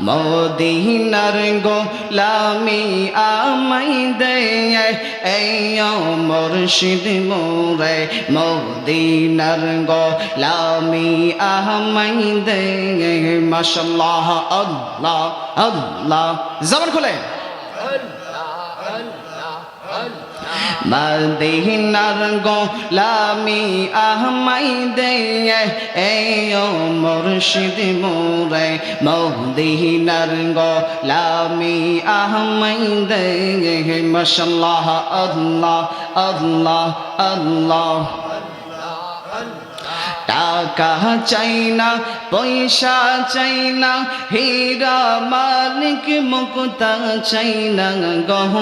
মদিনার গোলামি আমাই দে এই মুর্শিদ মোরে মদিনার গোলামি আমাই দে মাশাআল্লাহ আল্লাহ আল্লাহ জবান খুলে মদিনার গোলামি আমাই দে এই মুর্শিদ মোরে মদিনার গোলামি আমাই দে মাশাআল্লাহ আল্লাহ আল্লাহ আল্লাহ টাকা চাই না পয়সা চাই না হীরা মানিক মুক্তা চাই না গহ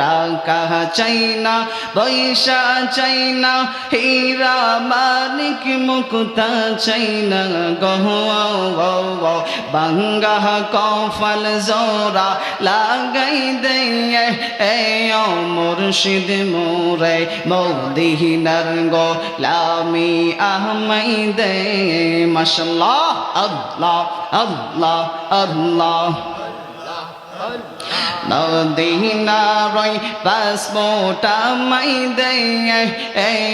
টাকা চাই না পয়সা চাই না হীরা মানিক মুক্তা চাই না গহ বাঙ্গা কফল জোরা লাগাই দে এই মুর্শিদ মোরে মদিনার গোলামি আমাই দে মাশাআল্লাহ আল্লাহ আল্লাহ আল্লাহ মদিনার পাসপোর্ট আমাই দে এই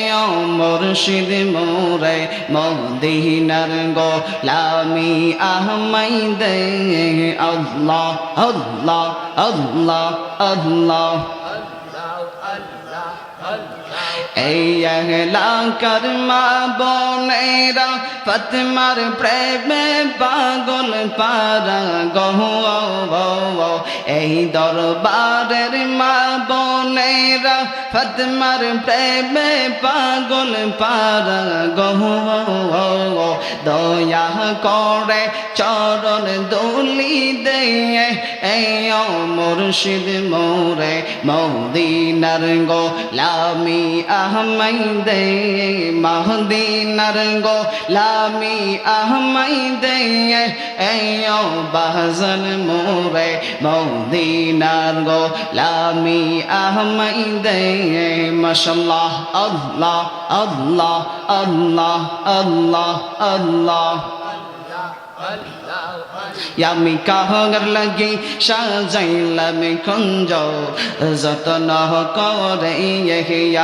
মুর্শিদ মোরে মদিনার গোলামি আমাই দে আল্লাহ আল্লাহ আল্লাহ আল্লাহ এই এলাকার মা বোনেরা ফাতেমার প্রেমে পাগল পারা গহ এই দরবারের মা বোনেরা ফাতেমার প্রেমে পাগল পারা গহ দয়া করে চরণ দোলি দে এই মুর্শিদ মোরে মদিনার গোলামি আমাই দে মদিনার গোলামি আমাই দে এই বাহজান মোরে মদিনার গোলামি আমাই দে মাশাআল্লাহ আল্লাহ আল্লাহ আল্লাহ আল্লাহ আল্লাহ আমি কাহর লাগি সাজাইলাম কুঞ্জ যতন করে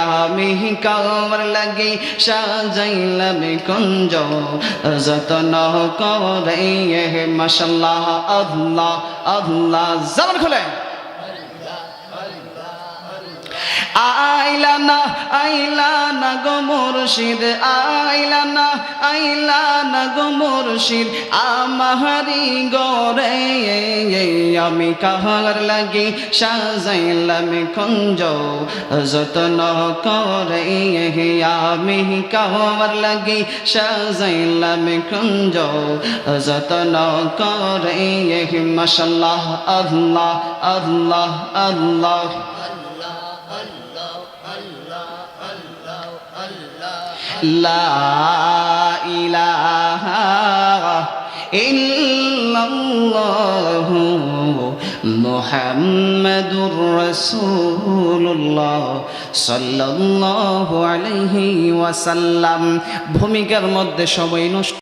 আমি কাহর লাগি সাজাইলাম কুঞ্জ যতন করে মাশাআল্লাহ আল্লাহ আল্লাহ জবান খুলে আইলা না গো মুর্শিদ আইলা না গো মুর্শিদ আমারি গরে আমি কাহার লাগি সাজাইলাম কুঞ্জ যতন করে আমি কাহার লাগি সাজাইলাম কুঞ্জ যতন করে মাশাআল্লাহ আল্লাহ আল্লাহ আল্লাহ লা ইলাহা ইল্লাল্লাহু মুহাম্মাদুর রাসূলুল্লাহ সাল্লাল্লাহু আলাইহি ওয়াসাল্লাম। ভূমিকার মধ্যে সময় নষ্ট